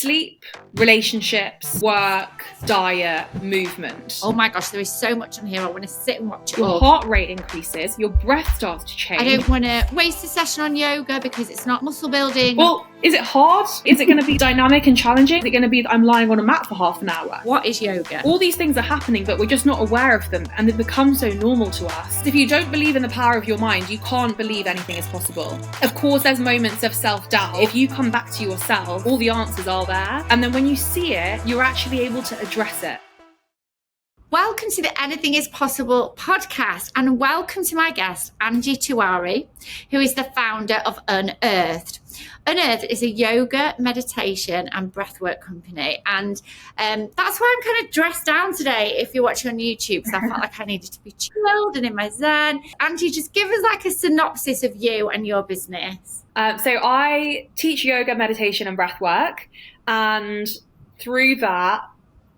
sleep, relationships, work, diet, movement. Oh my gosh, there is so much on here. I want to sit and watch it Your all. heart rate increases, your breath starts to change. I don't want to waste a session on yoga because it's not muscle building. Well, is it hard? Is it going to be dynamic and challenging? Is it going to be that I'm lying on a mat for half an hour? What is yoga? All these things are happening, but we're just not aware of them, and they become so normal to us. If you don't believe in the power of your mind, you can't believe anything is possible. Of course, there's moments of self-doubt. If you come back to yourself, all the answers are there. And then when you see it, you're actually able to address it. Welcome to the Anything is Possible podcast, and welcome to my guest, Angie Tiwari, who is the founder of Unearthed. Unearthed is a yoga, meditation and breathwork company, and that's why I'm kind of dressed down today if you're watching on YouTube, because I felt like I needed to be chilled and in my zen. Angie, just give us like a synopsis of you and your business. So I teach yoga, meditation and breathwork, and through that,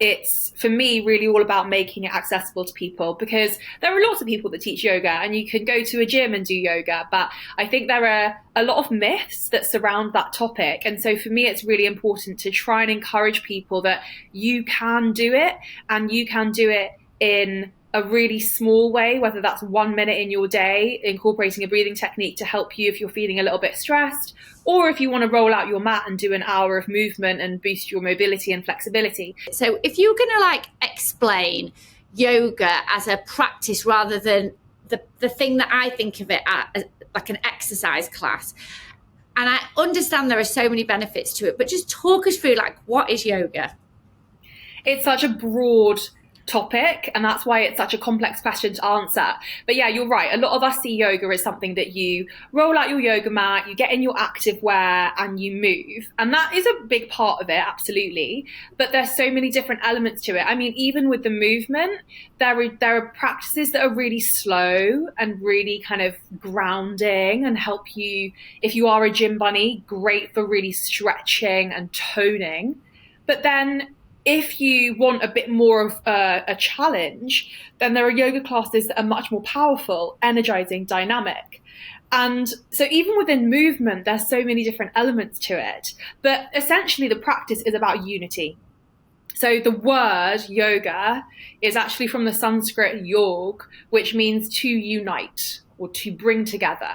it's, for me, really all about making it accessible to people, because there are lots of people that teach yoga and you can go to a gym and do yoga, but I think there are a lot of myths that surround that topic. And so for me, it's really important to try and encourage people that you can do it, and you can do it in a really small way, whether that's 1 minute in your day, incorporating a breathing technique to help you if you're feeling a little bit stressed, or if you want to roll out your mat and do an hour of movement and boost your mobility and flexibility. So if you're going to like explain yoga as a practice rather than the thing that I think of it as like an exercise class, and I understand there are so many benefits to it, but just talk us through like, what is yoga? It's such a broad topic, and that's why it's such a complex question to answer. But yeah, you're right. A lot of us see yoga as something that you roll out your yoga mat, you get in your active wear and you move. And that is a big part of it, absolutely. But there's so many different elements to it. I mean, even with the movement, there are practices that are really slow and really kind of grounding and help you, if you are a gym bunny, great for really stretching and toning. But then if you want a bit more of a challenge, then there are yoga classes that are much more powerful, energizing, dynamic. And so even within movement, there's so many different elements to it. But essentially, the practice is about unity. So the word yoga is actually from the Sanskrit yog, which means to unite or to bring together.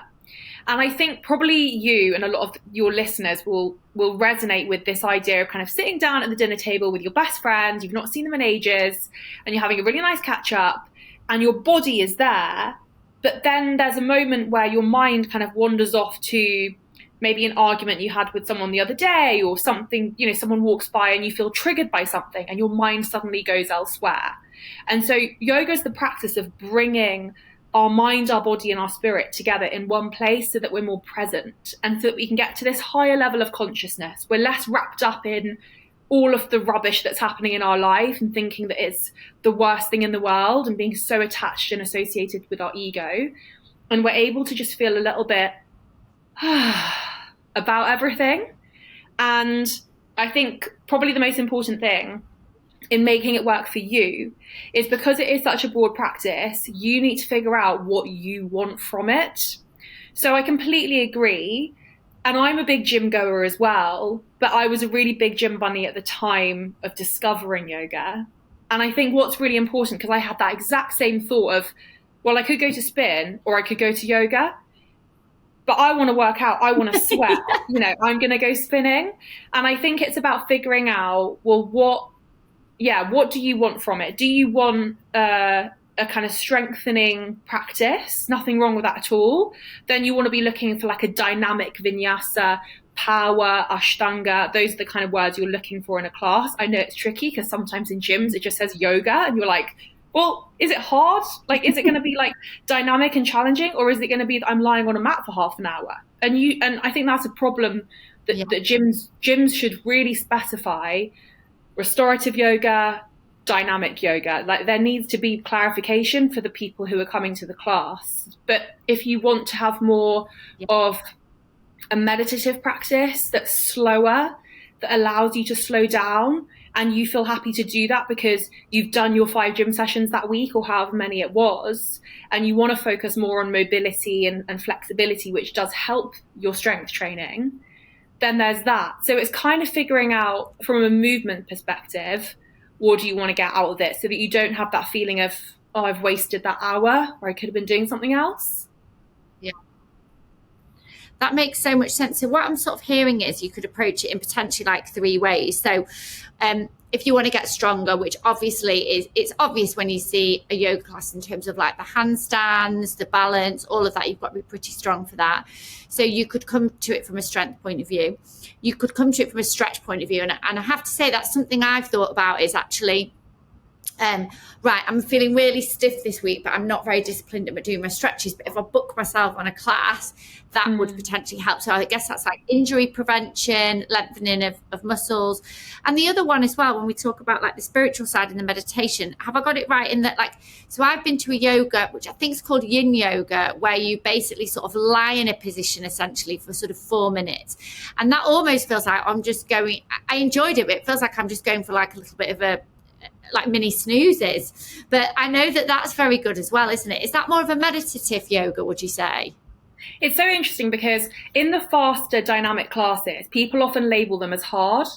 And I think probably you and a lot of your listeners will resonate with this idea of kind of sitting down at the dinner table with your best friend, you've not seen them in ages, and you're having a really nice catch up, and your body is there. But then there's a moment where your mind kind of wanders off to maybe an argument you had with someone the other day, or something, you know, someone walks by and you feel triggered by something and your mind suddenly goes elsewhere. And so yoga is the practice of bringing our mind, our body and our spirit together in one place so that we're more present, and so that we can get to this higher level of consciousness. We're less wrapped up in all of the rubbish that's happening in our life and thinking that it's the worst thing in the world and being so attached and associated with our ego. And we're able to just feel a little bit about everything. And I think probably the most important thing in making it work for you is, because it is such a broad practice, you need to figure out what you want from it. So I completely agree. And I'm a big gym goer as well, but I was a really big gym bunny at the time of discovering yoga. And I think what's really important, because I had that exact same thought of, well, I could go to spin or I could go to yoga, but I want to work out, I want to sweat, you know, I'm going to go spinning. And I think it's about figuring out, well, what do you want from it? Do you want a kind of strengthening practice? Nothing wrong with that at all. Then you want to be looking for like a dynamic vinyasa, power, ashtanga. Those are the kind of words you're looking for in a class. I know it's tricky because sometimes in gyms it just says yoga and you're like, well, is it hard? Like, is it going to be like dynamic and challenging, or is it going to be that I'm lying on a mat for half an hour? And I think that's a problem that gyms should really specify. Restorative yoga, dynamic yoga. Like, there needs to be clarification for the people who are coming to the class. But if you want to have more of a meditative practice that's slower, that allows you to slow down, and you feel happy to do that because you've done your 5 gym sessions that week or however many it was, and you want to focus more on mobility and flexibility, which does help your strength training, then there's that. So it's kind of figuring out from a movement perspective, what do you want to get out of it so that you don't have that feeling of, oh, I've wasted that hour or I could have been doing something else. Yeah. That makes so much sense. So what I'm sort of hearing is you could approach it in potentially like 3 ways. So if you want to get stronger, which obviously it's obvious when you see a yoga class in terms of like the handstands, the balance, all of that, you've got to be pretty strong for that. So you could come to it from a strength point of view. You could come to it from a stretch point of view. And I have to say that's something I've thought about is actually, right, I'm feeling really stiff this week, but I'm not very disciplined at doing my stretches. But if I book myself on a class, that would potentially help. So I guess that's like injury prevention, lengthening of muscles. And the other one as well, when we talk about like the spiritual side and the meditation, have I got it right in that, like, so I've been to a yoga, which I think is called yin yoga, where you basically sort of lie in a position essentially for sort of 4 minutes. And that almost feels like I'm just going, I enjoyed it, but it feels like I'm just going for like a little bit of a, like mini snoozes. But I know that that's very good as well, isn't it? Is that more of a meditative yoga, would you say? It's so interesting because in the faster dynamic classes, people often label them as hard,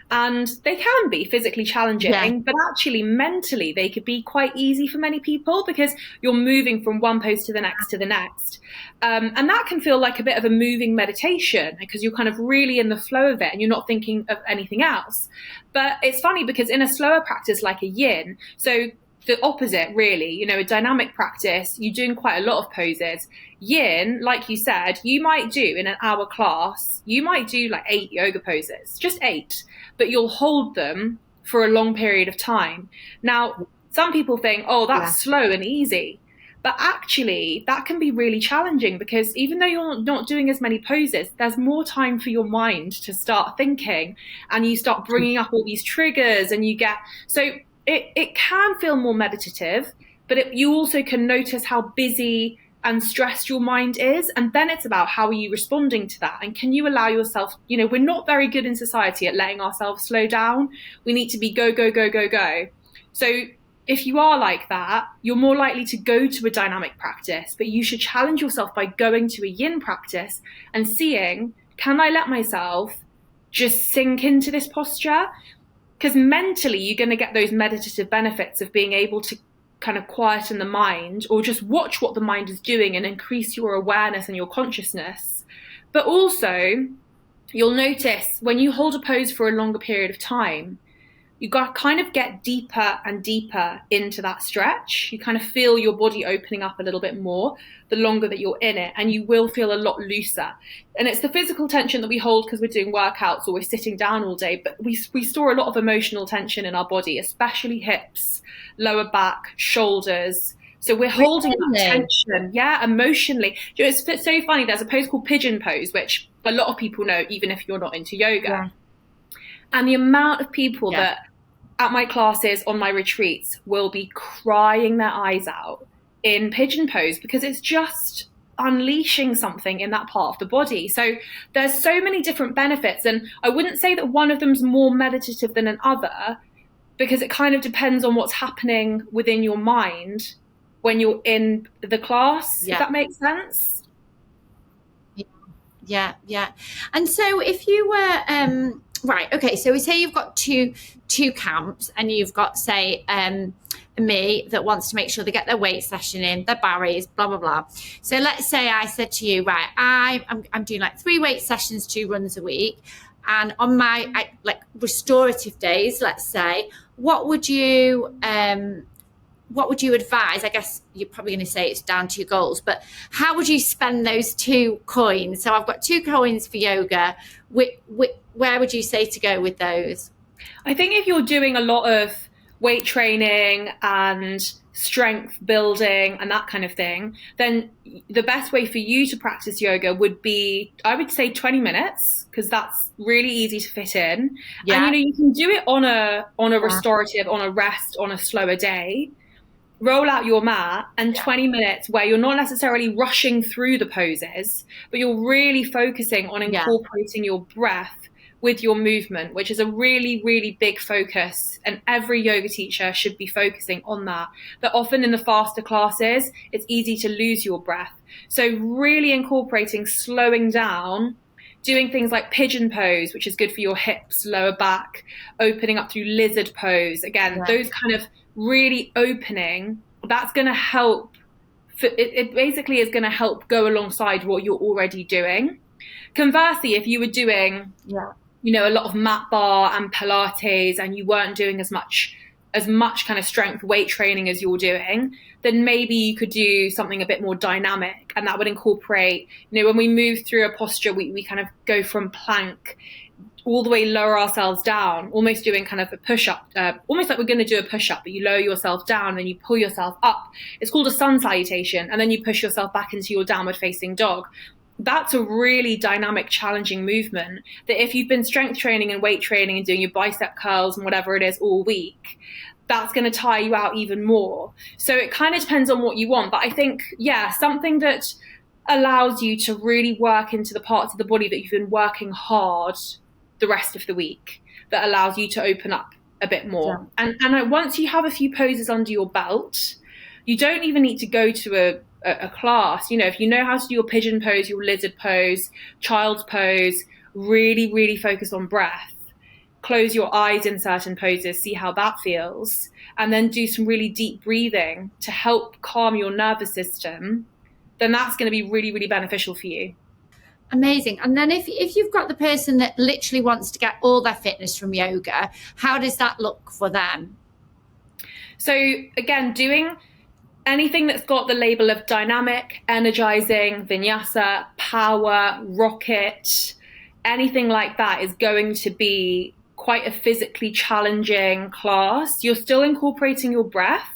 and they can be physically challenging, but actually mentally they could be quite easy for many people because you're moving from one pose to the next to the next. And that can feel like a bit of a moving meditation because you're kind of really in the flow of it and you're not thinking of anything else. But it's funny because in a slower practice like a yin, so the opposite really, you know, a dynamic practice, you're doing quite a lot of poses. Yin, like you said, you might do in an hour class, you might do like 8 yoga poses, just 8, but you'll hold them for a long period of time. Now, some people think, oh, that's slow and easy. But actually, that can be really challenging because even though you're not doing as many poses, there's more time for your mind to start thinking and you start bringing up all these triggers and you get... So it can feel more meditative, but you also can notice how busy and stressed your mind is. And then it's about how are you responding to that? And can you allow yourself, you know, we're not very good in society at letting ourselves slow down. We need to be go, go, go, go, go. So if you are like that, you're more likely to go to a dynamic practice, but you should challenge yourself by going to a yin practice and seeing, can I let myself just sink into this posture? Because mentally, you're going to get those meditative benefits of being able to kind of quieten the mind or just watch what the mind is doing and increase your awareness and your consciousness. But also, you'll notice when you hold a pose for a longer period of time, you got to kind of get deeper and deeper into that stretch. You kind of feel your body opening up a little bit more the longer that you're in it, and you will feel a lot looser. And it's the physical tension that we hold because we're doing workouts or we're sitting down all day, but we store a lot of emotional tension in our body, especially hips, lower back, shoulders. So we're holding that tension, emotionally. You know, it's so funny. There's a pose called pigeon pose, which a lot of people know, even if you're not into yoga. Yeah. And the amount of people that at my classes, on my retreats, will be crying their eyes out in pigeon pose because it's just unleashing something in that part of the body. So there's so many different benefits. And I wouldn't say that one of them's more meditative than another because it kind of depends on what's happening within your mind when you're in the class, if that makes sense. Yeah. And so if you were... right. Okay. So we say you've got two camps and you've got, say, me that wants to make sure they get their weight session in, their barriers, blah, blah, blah. So let's say I said to you, right, I'm doing like 3 weight sessions, 2 runs a week. And on my like restorative days, let's say, what would you advise? I guess you're probably going to say it's down to your goals, but how would you spend those 2 coins? So I've got 2 coins for yoga. Where would you say to go with those? I think if you're doing a lot of weight training and strength building and that kind of thing, then the best way for you to practice yoga would be, I would say 20 minutes, because that's really easy to fit in. Yeah. And you can do it on a restorative, on a rest, on a slower day. Roll out your mat and 20 minutes where you're not necessarily rushing through the poses, but you're really focusing on incorporating your breath with your movement, which is a really, really big focus. And every yoga teacher should be focusing on that. But often in the faster classes, it's easy to lose your breath. So really incorporating slowing down doing things like pigeon pose, which is good for your hips, lower back, opening up through lizard pose. Again, those kind of really opening, that's going to help. It basically is going to help go alongside what you're already doing. Conversely, if you were doing, a lot of mat bar and Pilates, and you weren't doing as much kind of strength weight training as you're doing, then maybe you could do something a bit more dynamic, and that would incorporate, when we move through a posture, we kind of go from plank all the way, lower ourselves down, almost doing kind of a push-up, almost like we're going to do a push-up, but you lower yourself down, then you pull yourself up. It's called a sun salutation, and then you push yourself back into your downward facing dog. That's a really dynamic, challenging movement that if you've been strength training and weight training and doing your bicep curls and whatever it is all week, that's going to tire you out even more. So it kind of depends on what you want. But I think, something that allows you to really work into the parts of the body that you've been working hard the rest of the week, that allows you to open up a bit more. And once you have a few poses under your belt, you don't even need to go to a class. If you know how to do your pigeon pose, your lizard pose, child's pose, really, really focus on breath. Close your eyes in certain poses, see how that feels, and then do some really deep breathing to help calm your nervous system, then that's going to be really, really beneficial for you. Amazing. And then if you've got the person that literally wants to get all their fitness from yoga, how does that look for them? So again, doing anything that's got the label of dynamic, energizing, vinyasa, power, rocket, anything like that is going to be quite a physically challenging class. You're still incorporating your breath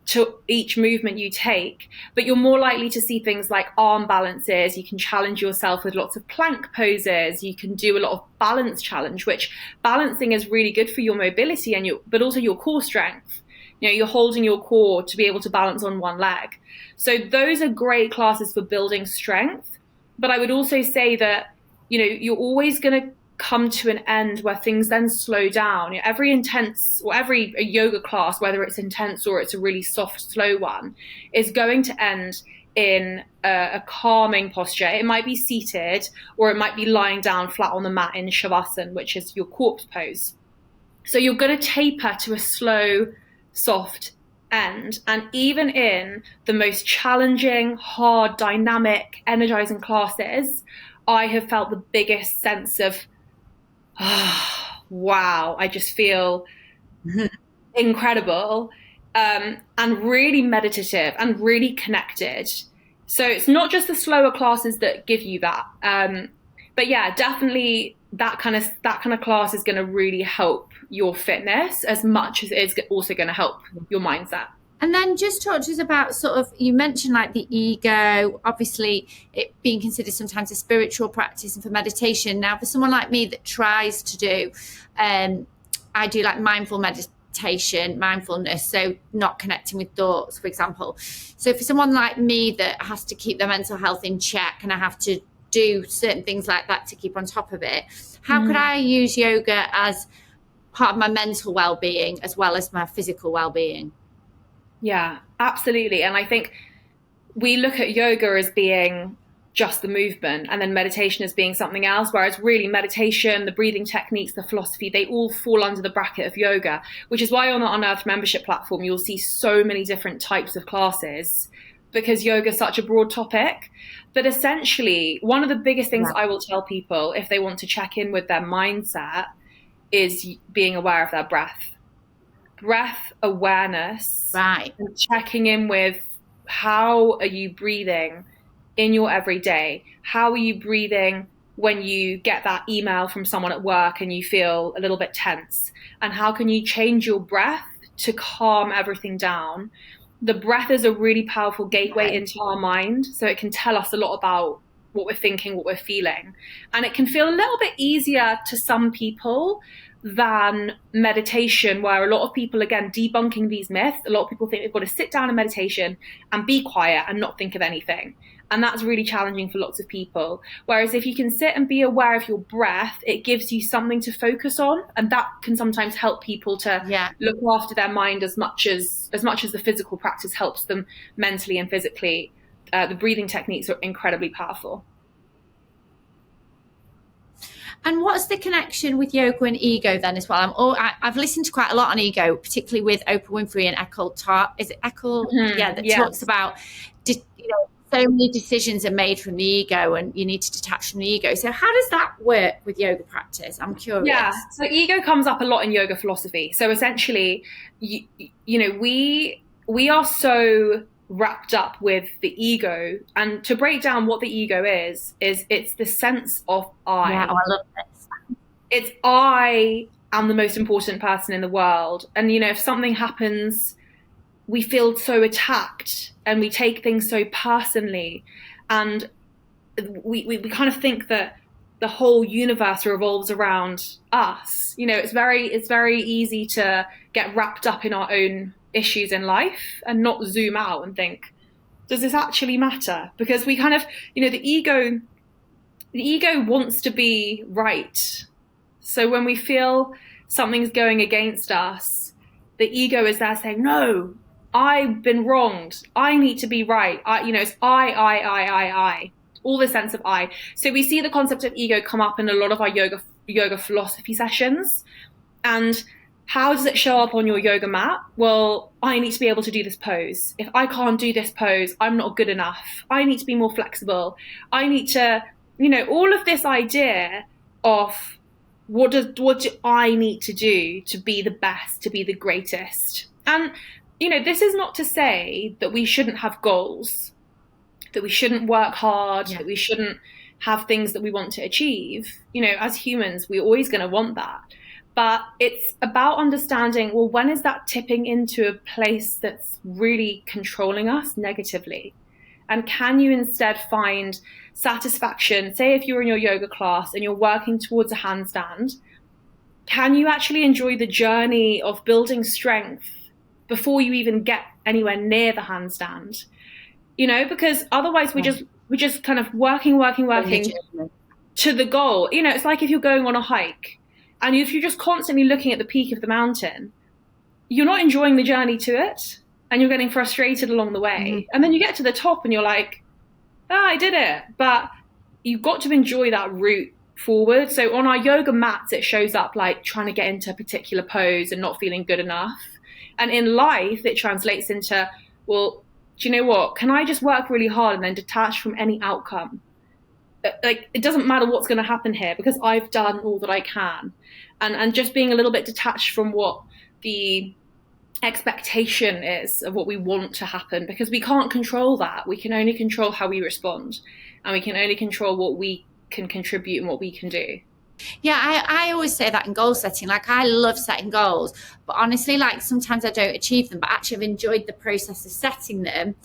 to each movement you take, but you're more likely to see things like arm balances. You can challenge yourself with lots of plank poses. You can do a lot of balance challenge, which balancing is really good for your mobility but also your core strength. You're holding your core to be able to balance on one leg. So those are great classes for building strength. But I would also say that, you're always going to come to an end where things then slow down. Every yoga class, whether it's intense or it's a really soft, slow one, is going to end in a calming posture. It might be seated, or it might be lying down flat on the mat in shavasana, which is your corpse pose. So you're going to taper to a slow, soft end. And even in the most challenging, hard, dynamic, energizing classes, I have felt the biggest sense of, wow, I just feel incredible, and really meditative and really connected. So it's not just the slower classes that give you that. But definitely that kind of class is going to really help your fitness as much as it's also going to help your mindset. And then just talk to us about you mentioned like the ego, obviously it being considered sometimes a spiritual practice and for meditation. Now, for someone like me that tries to do, I do like mindful meditation, mindfulness, so not connecting with thoughts, for example. So for someone like me that has to keep their mental health in check and I have to do certain things like that to keep on top of it, how could I use yoga as part of my mental well-being as well as my physical well-being? Yeah, absolutely. And I think we look at yoga as being just the movement, and then meditation as being something else, whereas really meditation, the breathing techniques, the philosophy, they all fall under the bracket of yoga, which is why on the Unearthed membership platform, you'll see so many different types of classes, because yoga is such a broad topic. But essentially, one of the biggest things I will tell people if they want to check in with their mindset is being aware of their breath awareness, right? And checking in with how are you breathing in your everyday? How are you breathing when you get that email from someone at work and you feel a little bit tense? And how can you change your breath to calm everything down? The breath is a really powerful gateway into our mind, so it can tell us a lot about what we're thinking, what we're feeling, and it can feel a little bit easier to some people than meditation, where a lot of people, again, debunking these myths, a lot of people think they've got to sit down in meditation and be quiet and not think of anything. And that's really challenging for lots of people. Whereas if you can sit and be aware of your breath, it gives you something to focus on. And that can sometimes help people to look after their mind as much as the physical practice helps them mentally and physically. The breathing techniques are incredibly powerful. And what's the connection with yoga and ego then as well? I've listened to quite a lot on ego, particularly with Oprah Winfrey and Eckhart Tolle. Is it Eckhart? Yeah, that talks about, so many decisions are made from the ego and you need to detach from the ego. So how does that work with yoga practice? I'm curious. Yeah, so ego comes up a lot in yoga philosophy. So essentially, we are so wrapped up with the ego, and to break down what the ego is it's the sense of I. Yeah, I love this. It's I am the most important person in the world, and if something happens, we feel so attacked and we take things so personally, and we kind of think that the whole universe revolves around us. It's very easy to get wrapped up in our own issues in life and not zoom out and think, does this actually matter? Because we kind of, the ego wants to be right. So when we feel something's going against us, the ego is there saying, no, I've been wronged. I need to be right. It's I. All the sense of I. So we see the concept of ego come up in a lot of our yoga philosophy sessions. And how does it show up on your yoga mat? Well, I need to be able to do this pose. If I can't do this pose, I'm not good enough. I need to be more flexible. I need to, all of this idea of what do I need to do to be the best, to be the greatest. And, this is not to say that we shouldn't have goals, that we shouldn't work hard, that we shouldn't have things that we want to achieve. As humans, we're always going to want that. But it's about understanding, well, when is that tipping into a place that's really controlling us negatively? And can you instead find satisfaction? Say if you're in your yoga class and you're working towards a handstand, can you actually enjoy the journey of building strength before you even get anywhere near the handstand? Because otherwise we're just kind of working to the goal. It's like if you're going on a hike, and if you're just constantly looking at the peak of the mountain, you're not enjoying the journey to it, and you're getting frustrated along the way. Mm-hmm. And then you get to the top and you're like, I did it. But you've got to enjoy that route forward. So on our yoga mats, it shows up like trying to get into a particular pose and not feeling good enough. And in life, it translates into, well, do you know what? Can I just work really hard and then detach from any outcome? Like, it doesn't matter what's going to happen here because I've done all that I can. And just being a little bit detached from what the expectation is of what we want to happen, because we can't control that. We can only control how we respond, and we can only control what we can contribute and what we can do. Yeah, I always say that in goal setting. Like, I love setting goals, but honestly, like, sometimes I don't achieve them, but actually I've enjoyed the process of setting them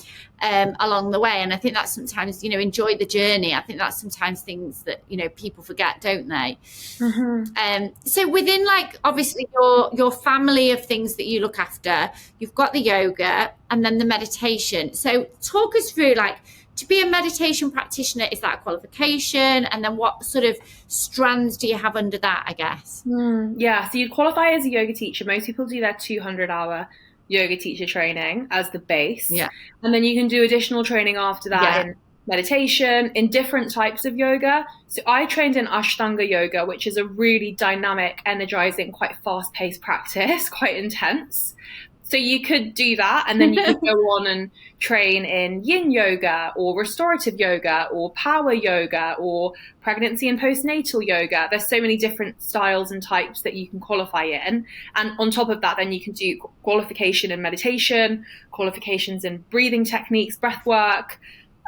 along the way. And I think that's sometimes, enjoy the journey. I think that's sometimes things that, people forget, don't they? Mm-hmm. So within, like, obviously your family of things that you look after, you've got the yoga and then the meditation. So talk us through, like, to be a meditation practitioner, is that a qualification? And then what sort of strands do you have under that, I guess? Yeah, so you'd qualify as a yoga teacher. Most people do their 200-hour yoga teacher training as the base. Yeah. And then you can do additional training after that in meditation, in different types of yoga. So I trained in Ashtanga yoga, which is a really dynamic, energizing, quite fast-paced practice, quite intense. So you could do that, and then you could go on and train in yin yoga or restorative yoga or power yoga or pregnancy and postnatal yoga. There's so many different styles and types that you can qualify in. And on top of that, then you can do qualification in meditation, qualifications in breathing techniques, breathwork.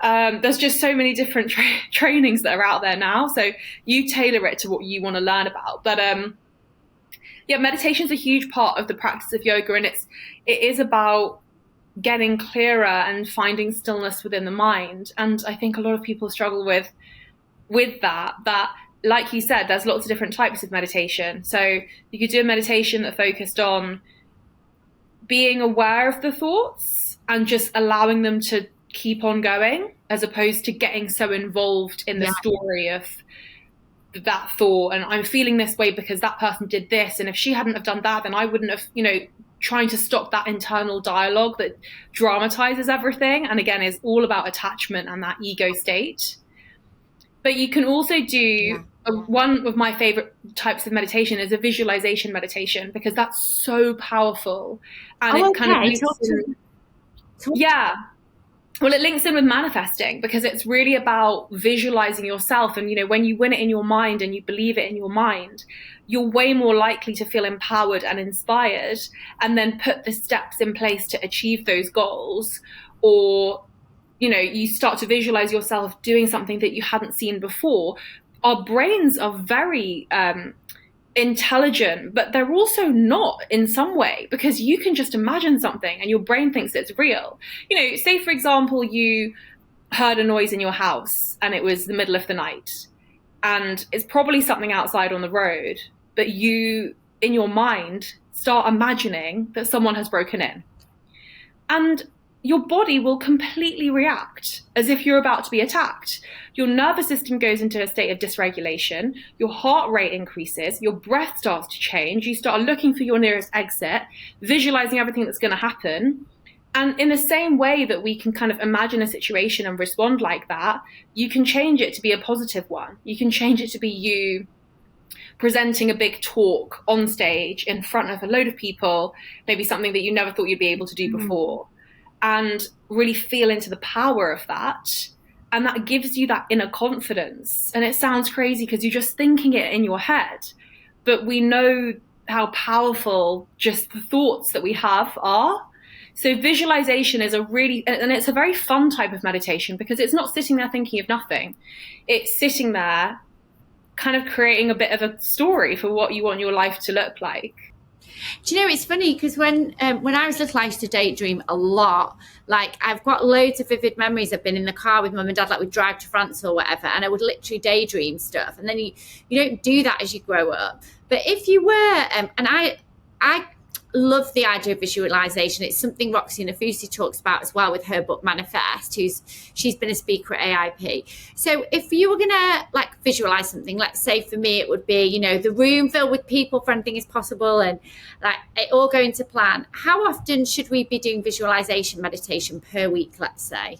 There's just so many different trainings that are out there now. So you tailor it to what you want to learn about. But yeah, meditation is a huge part of the practice of yoga, and it is about getting clearer and finding stillness within the mind. And I think a lot of people struggle with that, like you said, there's lots of different types of meditation. So you could do a meditation that focused on being aware of the thoughts and just allowing them to keep on going, as opposed to getting so involved in the story of that thought, and I'm feeling this way because that person did this, and if she hadn't have done that, then I wouldn't have, trying to stop that internal dialogue that dramatizes everything, and again is all about attachment and that ego state. But you can also do one of my favorite types of meditation is a visualization meditation, because that's so powerful. And it kind of links in, yeah. Well, it links in with manifesting, because it's really about visualizing yourself. And, you know, when you win it in your mind and you believe it in your mind, you're way more likely to feel empowered and inspired, and then put the steps in place to achieve those goals. Or, you know, you start to visualize yourself doing something that you hadn't seen before. Our brains are very intelligent, but they're also not in some way, because you can just imagine something and your brain thinks it's real. You know, say, for example, you heard a noise in your house and it was the middle of the night, and it's probably something outside on the road, but you, in your mind, start imagining that someone has broken in. And your body will completely react as if you're about to be attacked. Your nervous system goes into a state of dysregulation, your heart rate increases, your breath starts to change, you start looking for your nearest exit, visualizing everything that's going to happen. And in the same way that we can kind of imagine a situation and respond like that, you can change it to be a positive one. You can change it to be you presenting a big talk on stage in front of a load of people, maybe something that you never thought you'd be able to do before. And really feel into the power of that. And that gives you that inner confidence. And it sounds crazy because you're just thinking it in your head. But we know how powerful just the thoughts that we have are. So visualization is and it's a very fun type of meditation, because it's not sitting there thinking of nothing. It's sitting there kind of creating a bit of a story for what you want your life to look like. Do you know, it's funny because when I was little, I used to daydream a lot. Like, I've got loads of vivid memories. I've been in the car with mum and dad, like we'd drive to France or whatever, and I would literally daydream stuff. And then you don't do that as you grow up. But if you were, and I love the idea of visualization. It's something Roxy Nafusi talks about as well with her book Manifest. She's been a speaker at AIP. So if you were gonna like visualize something, let's say for me it would be, you know, the room filled with people for anything is possible, and like it all going to plan. How often should we be doing visualization meditation per week, let's say?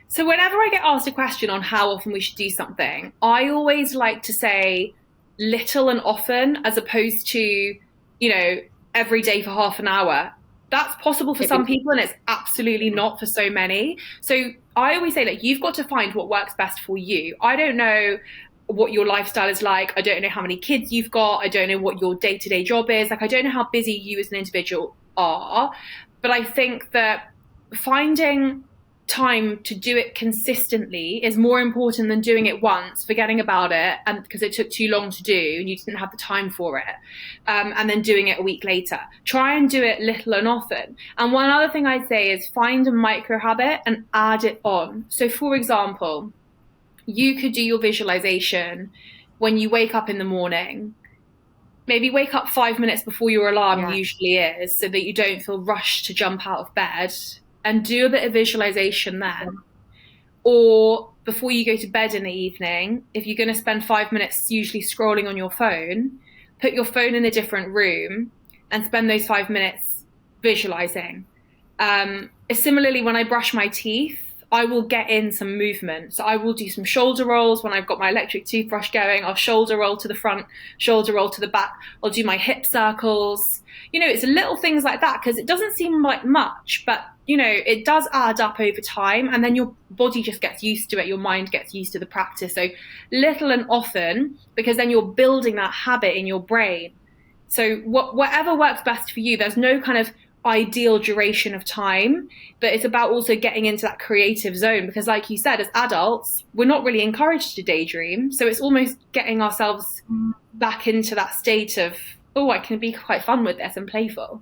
So whenever I get asked a question on how often we should do something, I always like to say little and often, as opposed to, you know, every day for half an hour. That's possible for some people, and it's absolutely not for so many. So I always say that you've got to find what works best for you. I don't know what your lifestyle is like. I don't know how many kids you've got. I don't know what your day-to-day job is. Like, I don't know how busy you as an individual are. But I think that finding time to do it consistently is more important than doing it once, forgetting about it, and because it took too long to do and you didn't have the time for it, and then doing it a week later. Try and do it little and often. And one other thing I'd say is find a micro habit and add it on. So for example, you could do your visualization when you wake up in the morning. Maybe wake up 5 minutes before your alarm usually is, so that you don't feel rushed to jump out of bed, and do a bit of visualization then. Or before you go to bed in the evening, if you're going to spend 5 minutes usually scrolling on your phone, put your phone in a different room and spend those 5 minutes visualizing. Similarly, when I brush my teeth, I will get in some movement. So I will do some shoulder rolls. When I've got my electric toothbrush going, I'll shoulder roll to the front, shoulder roll to the back. I'll do my hip circles. You know, it's little things like that, because it doesn't seem like much, but you know, it does add up over time, and then your body just gets used to it. Your mind gets used to the practice. So little and often, because then you're building that habit in your brain. So whatever works best for you, there's no kind of ideal duration of time, but it's about also getting into that creative zone, because like you said, as adults, we're not really encouraged to daydream. So it's almost getting ourselves back into that state of, oh, I can be quite fun with this and playful.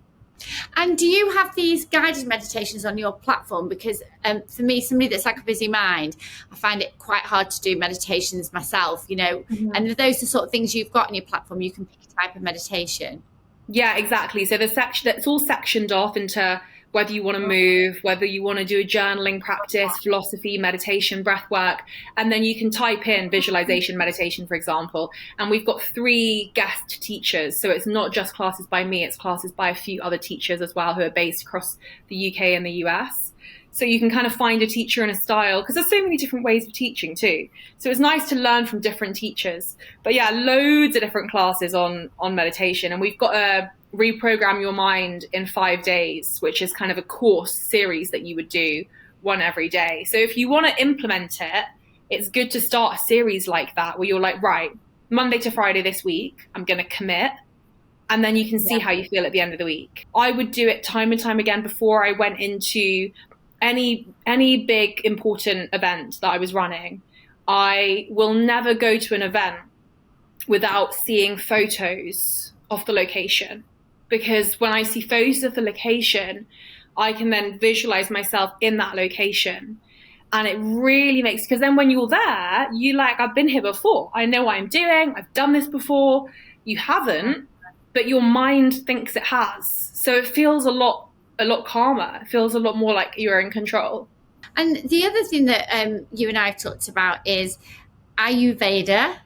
And do you have these guided meditations on your platform? Because for me, somebody that's like a busy mind, I find it quite hard to do meditations myself, you know, and those are the sort of things you've got on your platform. You can pick a type of meditation. Yeah, exactly. So the section, it's all sectioned off into whether you want to move, whether you want to do a journaling practice, philosophy, meditation, breath work. And then you can type in visualization meditation, for example. And we've got 3 guest teachers. So it's not just classes by me, it's classes by a few other teachers as well who are based across the UK and the US. So you can kind of find a teacher and a style, because there's so many different ways of teaching too. So it's nice to learn from different teachers. But yeah, loads of different classes on meditation. And we've got a reprogram your mind in 5 days, which is kind of a course series that you would do one every day. So if you want to implement it, it's good to start a series like that where you're like, right, Monday to Friday this week, I'm going to commit. And then you can see how you feel at the end of the week. I would do it time and time again before I went into any big important event that I was running. I will never go to an event without seeing photos of the location, because when I see photos of the location, I can then visualize myself in that location. And it really makes, because then when you're there, you like, I've been here before. I know what I'm doing. I've done this before. You haven't, but your mind thinks it has. So it feels a lot calmer. It feels a lot more like you're in control. And the other thing that you and I have talked about is Ayurveda,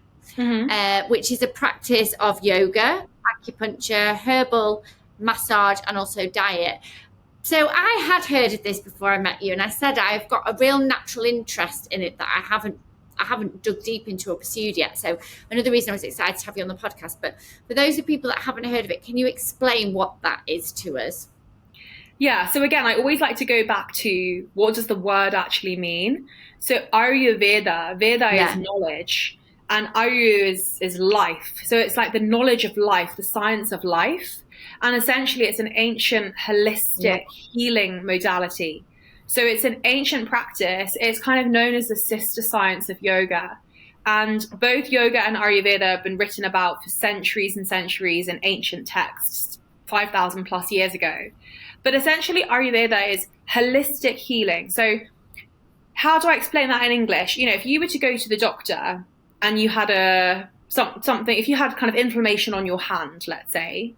which is a practice of yoga, acupuncture, herbal massage, and also diet. So I had heard of this before I met you, and I said I've got a real natural interest in it that I haven't dug deep into or pursued yet. So another reason I was excited to have you on the podcast. But for those of people that haven't heard of it, can you explain what that is to us? Yeah, so again, I always like to go back to what does the word actually mean? So Ayurveda, Veda is knowledge, and Ayu is life. So it's like the knowledge of life, the science of life. And essentially it's an ancient holistic healing modality. So it's an ancient practice. It's kind of known as the sister science of yoga. And both yoga and Ayurveda have been written about for centuries and centuries in ancient texts, 5,000 plus years ago. But essentially Ayurveda is holistic healing. So how do I explain that in English? You know, if you were to go to the doctor and you had something, if you had kind of inflammation on your hand, let's say,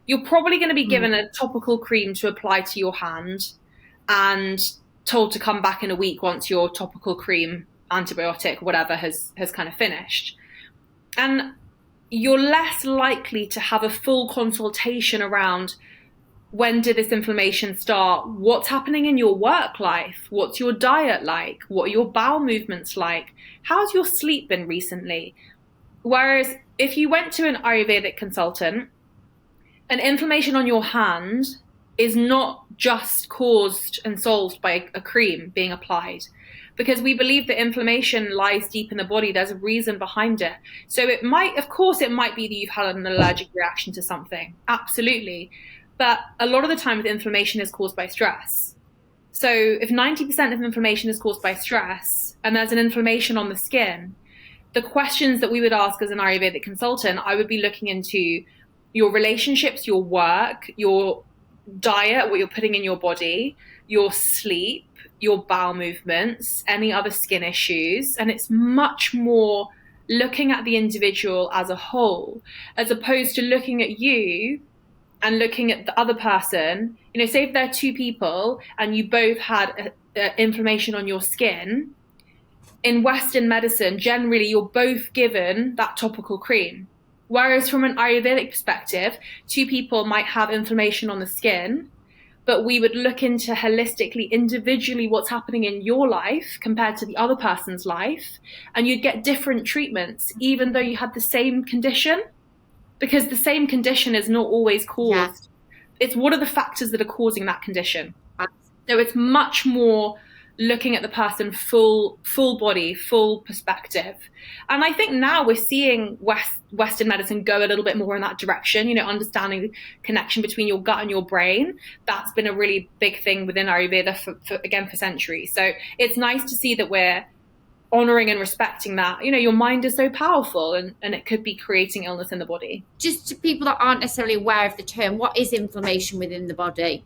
you're probably going to be given a topical cream to apply to your hand and told to come back in a week once your topical cream, antibiotic, whatever has kind of finished. And you're less likely to have a full consultation around when did this inflammation start? What's happening in your work life? What's your diet like? What are your bowel movements like? How's your sleep been recently? Whereas if you went to an Ayurvedic consultant, an inflammation on your hand is not just caused and solved by a cream being applied, because we believe that inflammation lies deep in the body. There's a reason behind it. So it might be that you've had an allergic reaction to something. Absolutely. But a lot of the time the inflammation is caused by stress. So if 90% of inflammation is caused by stress and there's an inflammation on the skin, the questions that we would ask as an Ayurvedic consultant, I would be looking into your relationships, your work, your diet, what you're putting in your body, your sleep, your bowel movements, any other skin issues. And it's much more looking at the individual as a whole, as opposed to looking at you and looking at the other person. You know, say if there are two people and you both had inflammation on your skin, in Western medicine, generally you're both given that topical cream. Whereas from an Ayurvedic perspective, two people might have inflammation on the skin, but we would look into holistically, individually, what's happening in your life compared to the other person's life. And you'd get different treatments, even though you had the same condition, because the same condition is not always caused. Yeah. It's what are the factors that are causing that condition. So it's much more looking at the person full body, full perspective. And I think now we're seeing Western medicine go a little bit more in that direction, you know, understanding the connection between your gut and your brain. That's been a really big thing within Ayurveda for centuries. So it's nice to see that we're honoring and respecting that. You know, your mind is so powerful and it could be creating illness in the body. Just to people that aren't necessarily aware of the term, what is inflammation within the body?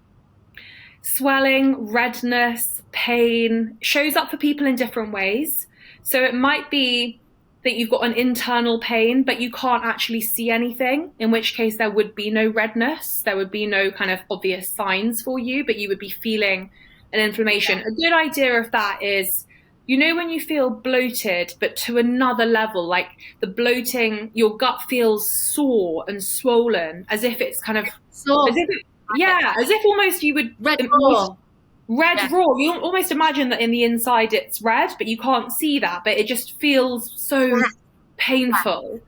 Swelling, redness, pain, shows up for people in different ways. So it might be that you've got an internal pain, but you can't actually see anything, in which case there would be no redness. There would be no kind of obvious signs for you, but you would be feeling an inflammation. A good idea of that is, you know, when you feel bloated, but to another level, like the bloating, your gut feels sore and swollen, as if it's kind of, sore. as if almost you would, red Yeah. raw. You almost imagine that in the inside it's red, but you can't see that. But it just feels so painful.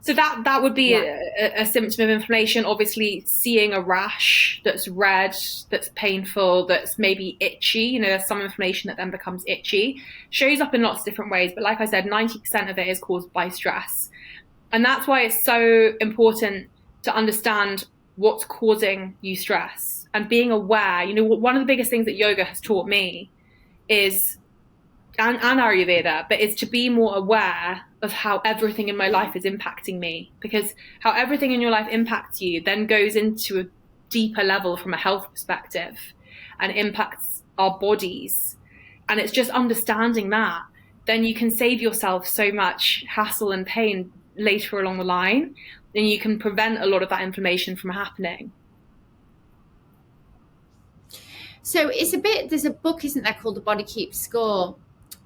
So that would be a symptom of inflammation. Obviously, seeing a rash that's red, that's painful, that's maybe itchy. You know, there's some inflammation that then becomes itchy. Shows up in lots of different ways. But like I said, 90% of it is caused by stress. And that's why it's so important to understand what's causing you stress and being aware. You know, one of the biggest things that yoga has taught me is, and Ayurveda, but is to be more aware of how everything in my life is impacting me, because how everything in your life impacts you then goes into a deeper level from a health perspective and impacts our bodies. And it's just understanding that, then you can save yourself so much hassle and pain later along the line, and you can prevent a lot of that inflammation from happening. So there's a book, isn't there, called The Body Keeps Score?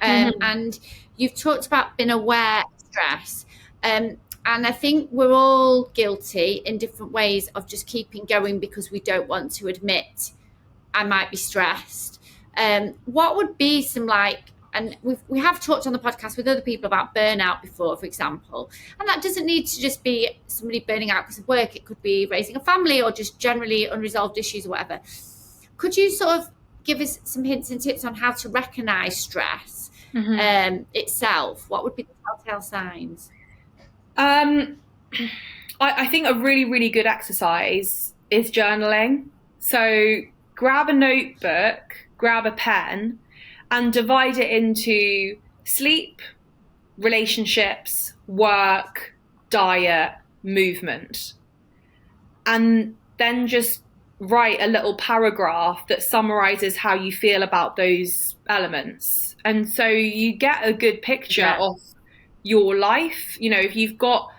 And you've talked about being aware of stress. And I think we're all guilty in different ways of just keeping going because we don't want to admit I might be stressed. What would be some and we have talked on the podcast with other people about burnout before, for example, and that doesn't need to just be somebody burning out because of work. It could be raising a family or just generally unresolved issues or whatever. Could you sort of give us some hints and tips on how to recognize stress itself? What would be the telltale signs? I think a really, really good exercise is journaling. So grab a notebook, grab a pen, and divide it into sleep, relationships, work, diet, movement. And then just write a little paragraph that summarizes how you feel about those elements. And so you get a good picture of your life. You know, if you've got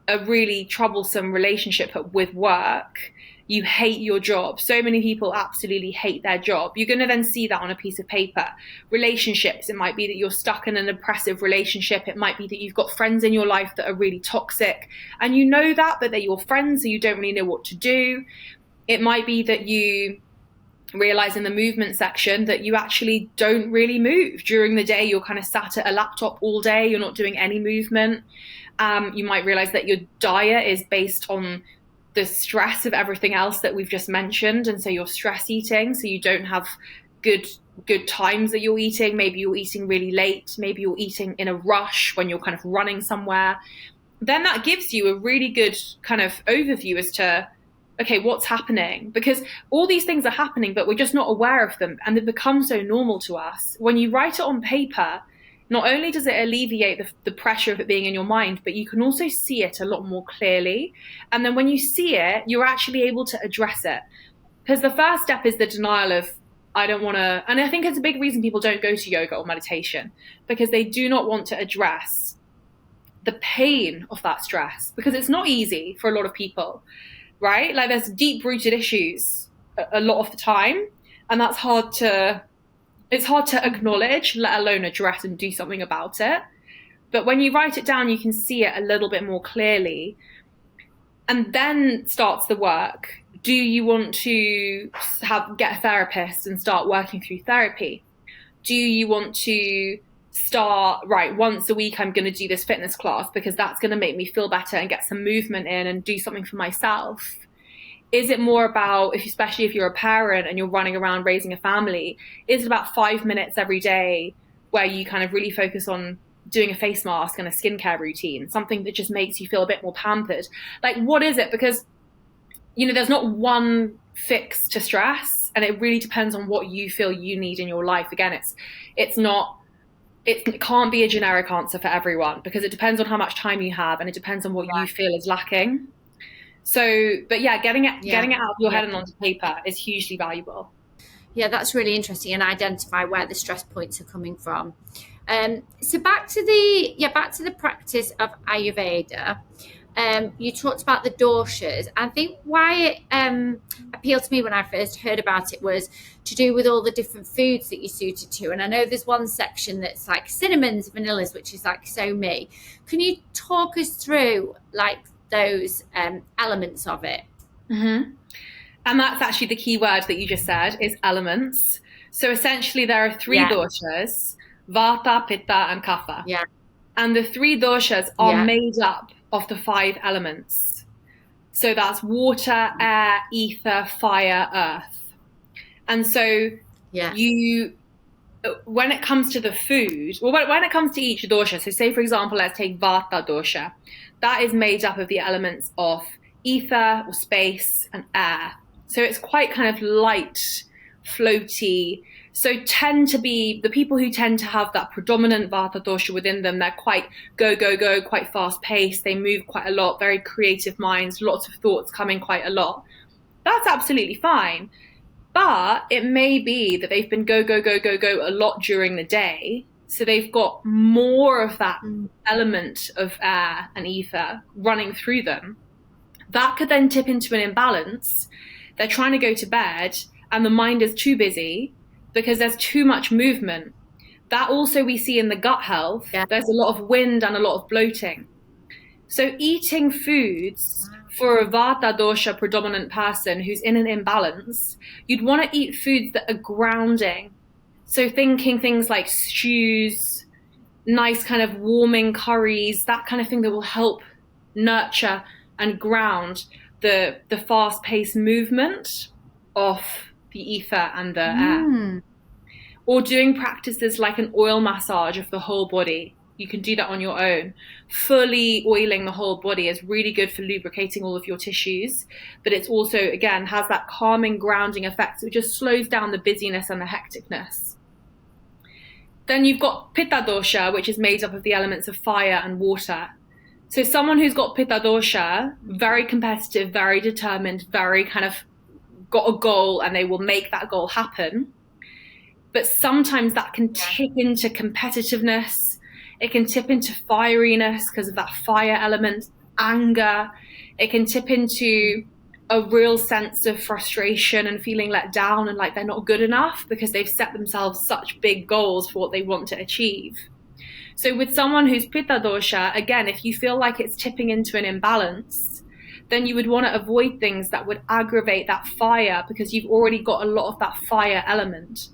a really troublesome relationship with work, you hate your job. So many people absolutely hate their job. You're going to then see that on a piece of paper. Relationships, it might be that you're stuck in an oppressive relationship. It might be that you've got friends in your life that are really toxic, and you know that, but they're your friends, so you don't really know what to do. It might be that you realize in the movement section that you actually don't really move. During the day, you're kind of sat at a laptop all day. You're not doing any movement. You might realize that your diet is based on the stress of everything else that we've just mentioned. And so you're stress eating, so you don't have good times that you're eating. Maybe you're eating really late. Maybe you're eating in a rush when you're kind of running somewhere. Then that gives you a really good kind of overview as to, okay, what's happening? Because all these things are happening, but we're just not aware of them. And they become so normal to us. When you write it on paper, not only does it alleviate the pressure of it being in your mind, but you can also see it a lot more clearly. And then when you see it, you're actually able to address it. Because the first step is the denial of, I don't want to, and I think it's a big reason people don't go to yoga or meditation, because they do not want to address the pain of that stress, because it's not easy for a lot of people, right? Like there's deep-rooted issues a lot of the time, and that's it's hard to acknowledge, let alone address and do something about it. But when you write it down, you can see it a little bit more clearly. And then starts the work. Do you want to get a therapist and start working through therapy? Do you want to start, right, once a week I'm going to do this fitness class because that's going to make me feel better and get some movement in and do something for myself? Is it more about, especially if you're a parent and you're running around raising a family, is it about 5 minutes every day where you kind of really focus on doing a face mask and a skincare routine, something that just makes you feel a bit more pampered? Like, what is it? Because, you know, there's not one fix to stress, and it really depends on what you feel you need in your life. Again, it can't be a generic answer for everyone, because it depends on how much time you have, and it depends on what you feel is lacking. So, but yeah, getting it out of your head and onto paper is hugely valuable. Yeah, that's really interesting, and identify where the stress points are coming from. So back to the practice of Ayurveda. You talked about the doshas. I think why it appealed to me when I first heard about it was to do with all the different foods that you're suited to. And I know there's one section that's like cinnamons, vanillas, which is like so me. Can you talk us through like those elements of it? Mm-hmm. And that's actually the key word that you just said, is elements. So essentially there are three doshas, vata, pitta, and kapha. Yeah. And the three doshas are made up of the 5 elements. So that's water, air, ether, fire, earth. And so when it comes to the food, well, when it comes to each dosha, so say, for example, let's take vata dosha. That is made up of the elements of ether or space and air. So it's quite kind of light, floaty. So tend to be the people who tend to have that predominant vata dosha within them. They're quite go, quite fast paced. They move quite a lot, very creative minds, lots of thoughts coming quite a lot. That's absolutely fine. But it may be that they've been go a lot during the day. So they've got more of that element of air and ether running through them. That could then tip into an imbalance. They're trying to go to bed and the mind is too busy because there's too much movement. That also we see in the gut health. Yeah. There's a lot of wind and a lot of bloating. So eating foods for a vata dosha predominant person who's in an imbalance, you'd want to eat foods that are grounding. So thinking things like stews, nice kind of warming curries, that kind of thing that will help nurture and ground the fast-paced movement of the ether and the air. Or doing practices like an oil massage of the whole body. You can do that on your own. Fully oiling the whole body is really good for lubricating all of your tissues, but it's also, again, has that calming, grounding effect. So it just slows down the busyness and the hecticness. Then you've got pitta dosha, which is made up of the elements of fire and water. So someone who's got pitta dosha, very competitive, very determined, very kind of got a goal and they will make that goal happen. But sometimes that can tip into competitiveness. It can tip into fieriness because of that fire element, anger. It can tip into a real sense of frustration and feeling let down and like they're not good enough because they've set themselves such big goals for what they want to achieve. So with someone who's pitta dosha, again, if you feel like it's tipping into an imbalance, then you would want to avoid things that would aggravate that fire because you've already got a lot of that fire element.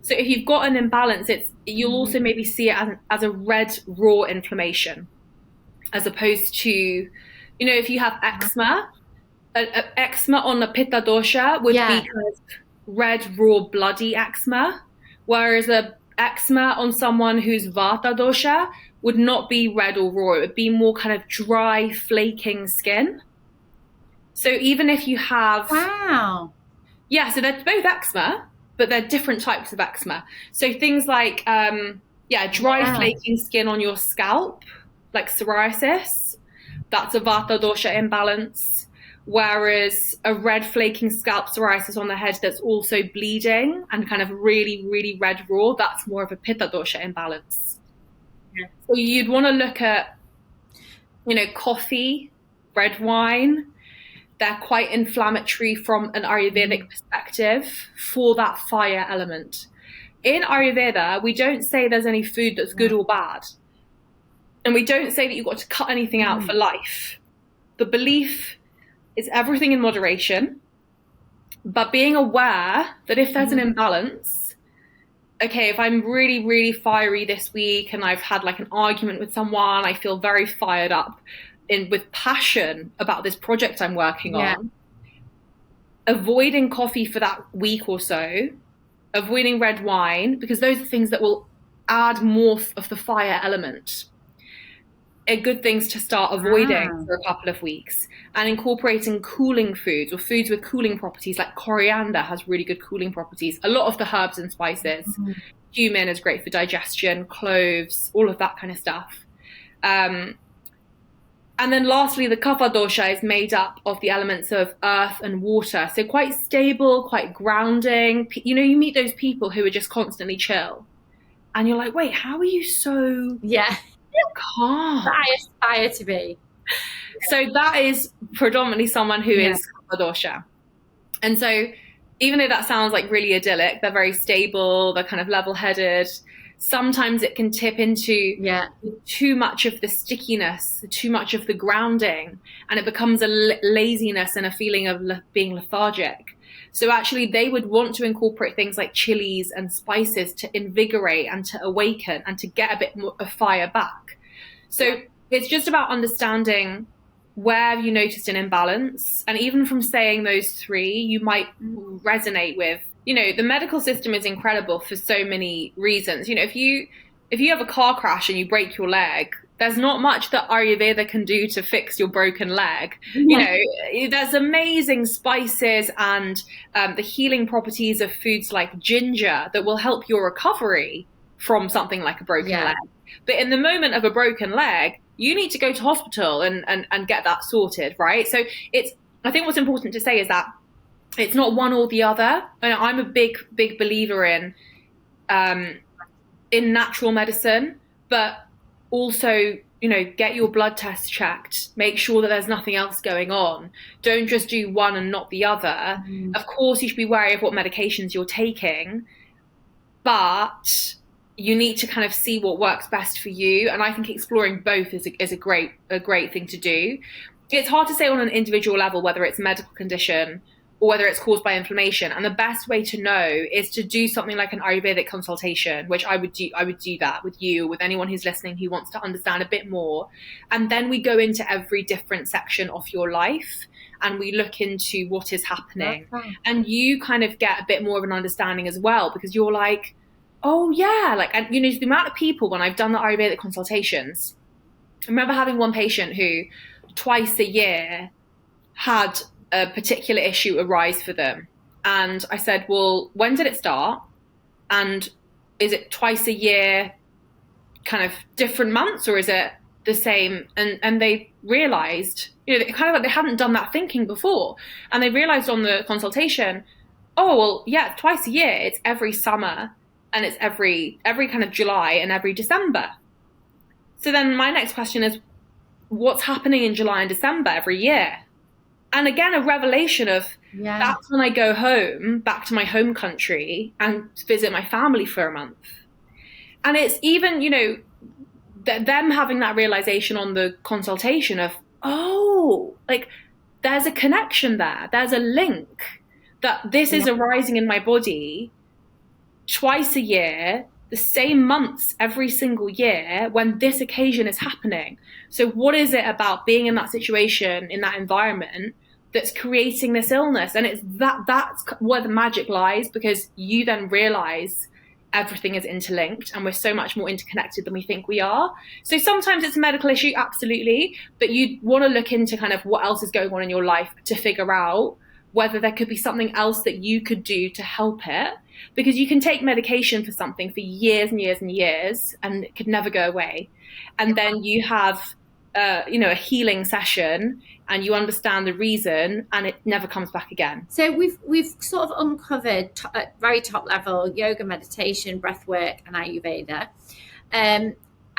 So if you've got an imbalance, you'll also maybe see it as a red raw inflammation, as opposed to, if you have eczema, eczema on the pitta dosha would be kind of red raw bloody eczema, whereas a eczema on someone who's vata dosha would not be red or raw. It would be more kind of dry, flaking skin. So even if you have... Wow. Yeah, so they're both eczema, but they're different types of eczema. So things like, dry flaking skin on your scalp, like psoriasis, that's a vata dosha imbalance. Whereas a red flaking scalp psoriasis on the head that's also bleeding and kind of really, really red raw, that's more of a pitta dosha imbalance. Yeah. So you'd want to look at, coffee, red wine. They're quite inflammatory from an Ayurvedic perspective for that fire element. In Ayurveda, we don't say there's any food that's good or bad. And we don't say that you've got to cut anything out for life. The belief is everything in moderation, but being aware that if there's an imbalance, okay, if I'm really, really fiery this week and I've had like an argument with someone, I feel very fired up with passion about this project I'm working on, avoiding coffee for that week or so, avoiding red wine, because those are things that will add more of the fire element. Are good things to start avoiding for a couple of weeks, and incorporating cooling foods or foods with cooling properties, like coriander has really good cooling properties. A lot of the herbs and spices, cumin is great for digestion, cloves, all of that kind of stuff. And then lastly, the kapha dosha is made up of the elements of earth and water. So quite stable, quite grounding. You meet those people who are just constantly chill. And you're like, wait, how are you so calm? I aspire to be. So that is predominantly someone who is kapha dosha. And so even though that sounds like really idyllic, they're very stable, they're kind of level-headed, sometimes it can tip into too much of the stickiness, too much of the grounding, and it becomes a laziness and a feeling of being lethargic. So actually they would want to incorporate things like chilies and spices to invigorate and to awaken and to get a bit more of fire back. So it's just about understanding where have you noticed an imbalance. And even from saying those three, you might resonate with, you know, the medical system is incredible for so many reasons. You know, if you have a car crash and you break your leg, there's not much that Ayurveda can do to fix your broken leg. You know, there's amazing spices and the healing properties of foods like ginger that will help your recovery from something like a broken leg. But in the moment of a broken leg, you need to go to hospital and get that sorted, right? So I think what's important to say is that it's not one or the other. And I'm a big believer in natural medicine, but also, you know, get your blood tests checked, make sure that there's nothing else going on. Don't just do one and not the other. Of course, you should be wary of what medications you're taking, but you need to kind of see what works best for you. And I think exploring both is a great thing to do. It's hard to say on an individual level whether it's a medical condition or whether it's caused by inflammation. And the best way to know is to do something like an Ayurvedic consultation, which I would do that with you, with anyone who's listening who wants to understand a bit more. And then we go into every different section of your life and we look into what is happening. And you kind of get a bit more of an understanding as well, because you're like, oh yeah, like, and you know, the amount of people when I've done the Ayurvedic consultations, I remember having one patient who twice a year had a particular issue arise for them. And I said, well, when did it start? And is it twice a year, kind of different months, or is it the same? And they realized, you know, kind of like they hadn't done that thinking before. And they realized on the consultation, oh, well, yeah, twice a year. It's every summer and it's every kind of July and every December. So then my next question is, what's happening in July and December every year? And again, a revelation of that's when I go home, back to my home country and visit my family for a month. And it's even, you know, them having that realization on the consultation of, oh, like there's a connection there. There's a link that this is arising in my body twice a year, the same months every single year when this occasion is happening. So what is it about being in that situation, in that environment, that's creating this illness? And it's that's where the magic lies, because you then realize everything is interlinked and we're so much more interconnected than we think we are. So sometimes it's a medical issue, absolutely, but you want to look into kind of what else is going on in your life to figure out whether there could be something else that you could do to help it. Because you can take medication for something for years and years and years and it could never go away. And then you have, you know, a healing session and you understand the reason and it never comes back again. So we've sort of uncovered at very top level yoga, meditation, breathwork and Ayurveda.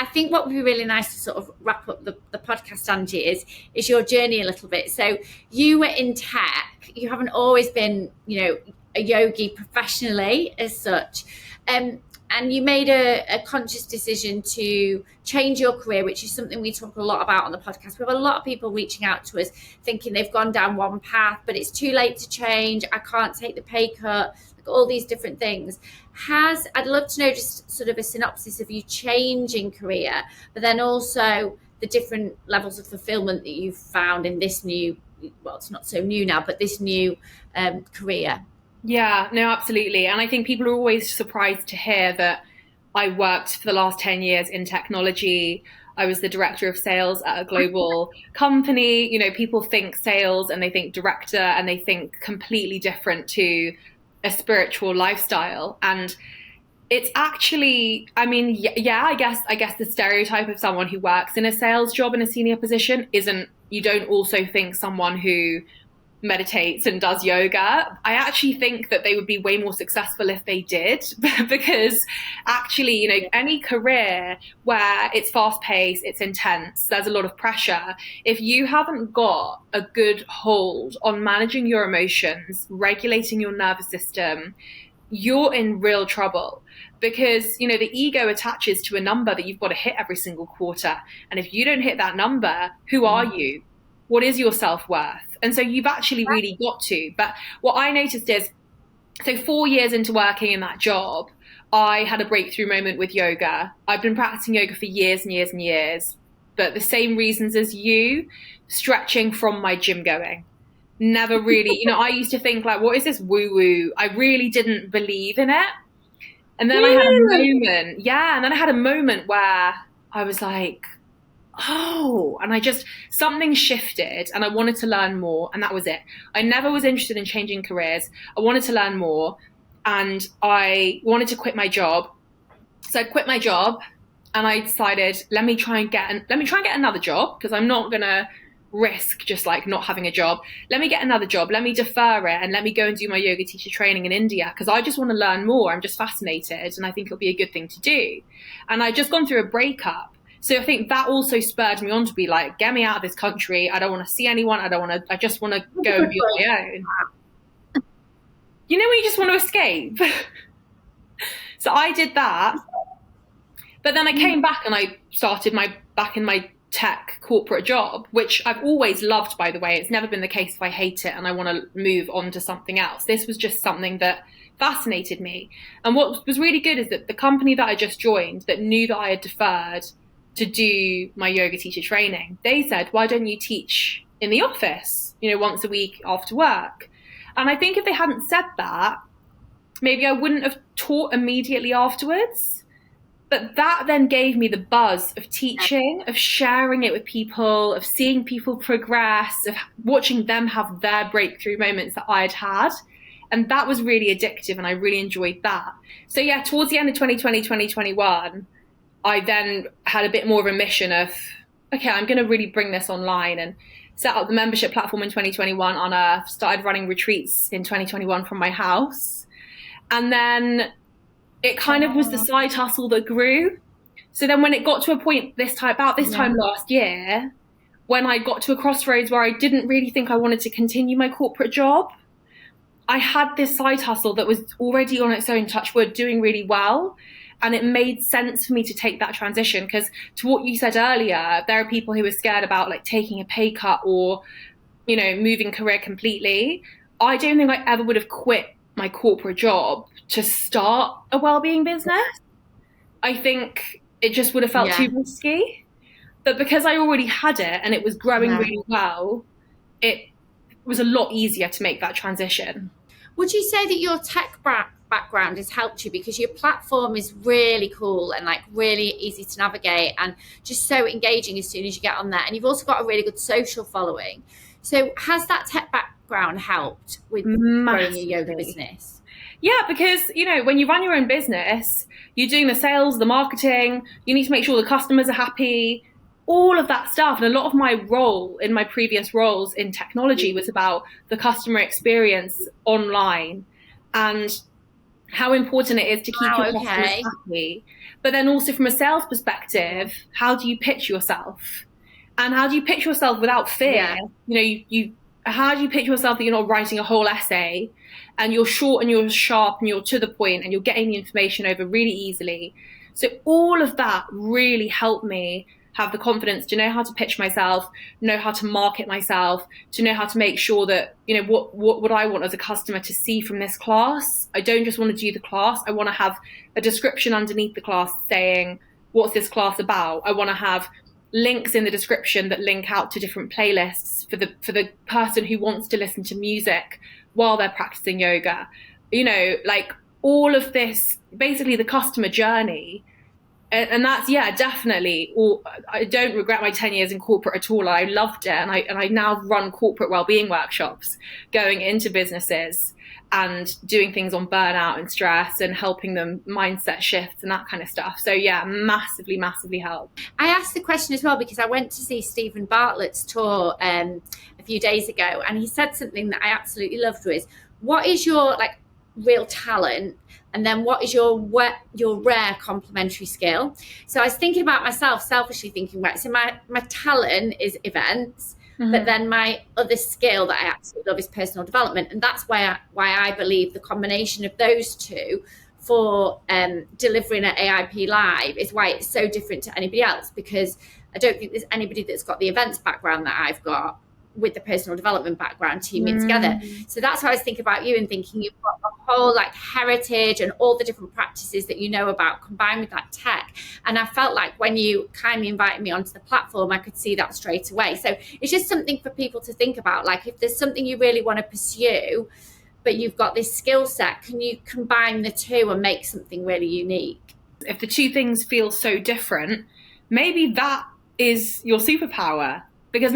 I think what would be really nice to sort of wrap up the podcast, Angie, is your journey a little bit. So you were in tech. You haven't always been, you know, a yogi professionally as such. And you made a conscious decision to change your career, which is something we talk a lot about on the podcast. We have a lot of people reaching out to us thinking they've gone down one path, but it's too late to change. I can't take the pay cut, like all these different things. I'd love to know just sort of a synopsis of you changing career, but then also the different levels of fulfillment that you've found in this new, well, it's not so new now, but this new career. Yeah, no, absolutely. And I think people are always surprised to hear that I worked for the last 10 years in technology. I was the director of sales at a global company. You know, people think sales and they think director and they think completely different to a spiritual lifestyle. And it's actually, I mean, yeah, I guess the stereotype of someone who works in a sales job in a senior position isn't, you don't also think someone who meditates and does yoga. I actually think that they would be way more successful if they did, because actually, you know, any career where it's fast paced, it's intense, there's a lot of pressure. If you haven't got a good hold on managing your emotions, regulating your nervous system, you're in real trouble. because, you know, the ego attaches to a number that you've got to hit every single quarter. And if you don't hit that number, who are you? What is your self-worth? And so you've actually really got to. But what I noticed is, so 4 years into working in that job, I had a breakthrough moment with yoga. I've been practicing yoga for years and years and years, but the same reasons as you, stretching from my gym going. Never really, you know, I used to think like, what is this woo-woo? I really didn't believe in it. And then I had a moment, and then I had a moment where I was like, oh, and something shifted and I wanted to learn more, and that was it. I never was interested in changing careers. I wanted to learn more, and I wanted to quit my job. So I quit my job and I decided, let me try and get another job, because I'm not going to risk just like not having a job. Let me get another job, let me defer it, and let me go and do my yoga teacher training in India, because I just want to learn more. I'm just fascinated and I think it'll be a good thing to do. And I'd just gone through a breakup, so I think that also spurred me on to be like, get me out of this country. I don't want to see anyone. I just want to go and be on my own. You know when you just want to escape? So I did that, but then I came back and I started back in my tech corporate job, which I've always loved, by the way. It's never been the case if I hate it and I want to move on to something else. This was just something that fascinated me. And what was really good is that the company that I just joined, that knew that I had deferred to do my yoga teacher training, they said, why don't you teach in the office, you know, once a week after work? And I think if they hadn't said that, maybe I wouldn't have taught immediately afterwards. But that then gave me the buzz of teaching, of sharing it with people, of seeing people progress, of watching them have their breakthrough moments that I'd had. And that was really addictive, and I really enjoyed that. So yeah, towards the end of 2020, 2021, I then had a bit more of a mission of, okay, I'm going to really bring this online, and set up the membership platform in 2021, Unearthed, started running retreats in 2021 from my house. And then it kind of was the side hustle that grew. So then when it got to a point about this time last year, when I got to a crossroads where I didn't really think I wanted to continue my corporate job, I had this side hustle that was already on its own, touch wood, doing really well. And it made sense for me to take that transition, because to what you said earlier, there are people who are scared about like taking a pay cut or, you know, moving career completely. I don't think I ever would have quit my corporate job to start a well-being business. I think it just would have felt too risky. But because I already had it and it was growing really well, it was a lot easier to make that transition. Would you say that your tech background has helped you, because your platform is really cool and like really easy to navigate and just so engaging as soon as you get on there, and you've also got a really good social following? So has that tech background helped with growing your yoga business? Yeah, because, you know, when you run your own business, you're doing the sales, the marketing, you need to make sure the customers are happy, all of that stuff. And a lot of my role in my previous roles in technology was about the customer experience online and how important it is to keep your customers happy. But then also from a sales perspective, how do you pitch yourself? And how do you pitch yourself without fear? You know, how do you pitch yourself that you're not writing a whole essay, and you're short and you're sharp and you're to the point and you're getting the information over really easily? So all of that really helped me have the confidence to know how to pitch myself, know how to market myself, to know how to make sure that, you know, what I want as a customer to see from this class. I don't just want to do the class. I want to have a description underneath the class saying, what's this class about? I want to have links in the description that link out to different playlists for the person who wants to listen to music while they're practicing yoga. You know, like all of this, basically the customer journey. And that's, definitely. I don't regret my 10 years in corporate at all. I loved it. And I now run corporate wellbeing workshops, going into businesses and doing things on burnout and stress and helping them mindset shifts and that kind of stuff. So yeah, massively, massively helped. I asked the question as well because I went to see Stephen Bartlett's tour a few days ago, and he said something that I absolutely loved was, what is your like real talent, and then what is your rare complementary skill? So I was thinking about myself, selfishly thinking, right, so my talent is events, but then my other skill that I absolutely love is personal development. And that's why I believe the combination of those two for delivering at AIP Live is why it's so different to anybody else, because I don't think there's anybody that's got the events background that I've got with the personal development background teaming together. So that's how I was thinking about you and thinking you've got the whole like heritage and all the different practices that you know about combined with that tech. And I felt like when you kindly invited me onto the platform, I could see that straight away. So it's just something for people to think about. Like if there's something you really want to pursue, but you've got this skill set, can you combine the two and make something really unique? If the two things feel so different, maybe that is your superpower. Because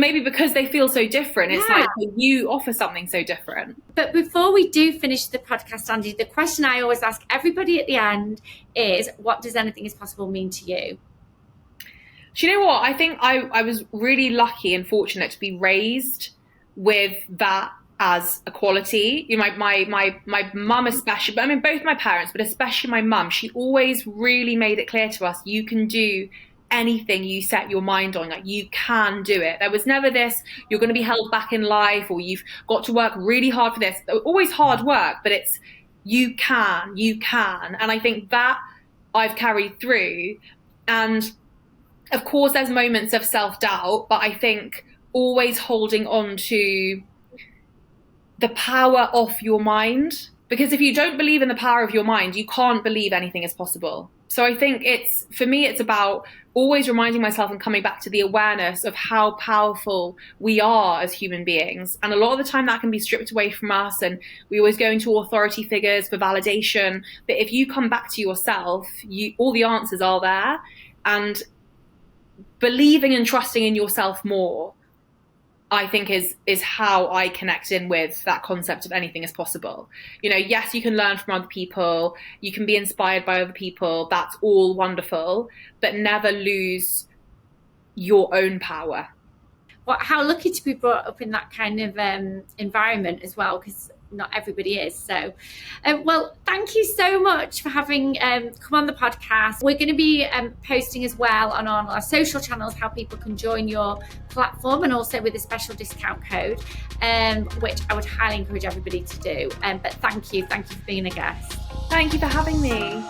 they feel so different, it's like you offer something so different. But before we do finish the podcast, Angie, the question I always ask everybody at the end is, what does anything is possible mean to you? Do you know what? I think I was really lucky and fortunate to be raised with that as a quality. You know, my mum especially, but I mean both my parents, but especially my mum, she always really made it clear to us, you can do anything you set your mind on, like you can do it. There was never this, you're going to be held back in life, or you've got to work really hard for this. Always hard work, but it's you can. And I think that I've carried through. And of course there's moments of self-doubt, but I think always holding on to the power of your mind, because if you don't believe in the power of your mind, you can't believe anything is possible. So I think for me, it's about always reminding myself and coming back to the awareness of how powerful we are as human beings. And a lot of the time that can be stripped away from us, and we always go into authority figures for validation. But if you come back to yourself, all the answers are there. And believing and trusting in yourself more, I think is how I connect in with that concept of anything is possible. You know, yes, you can learn from other people, you can be inspired by other people, that's all wonderful, but never lose your own power. Well, how lucky to be brought up in that kind of environment as well, because not everybody is. So, well, thank you so much for having come on the podcast. We're going to be posting as well on our social channels how people can join your platform, and also with a special discount code, which I would highly encourage everybody to do. But thank you for being a guest. Thank you for having me.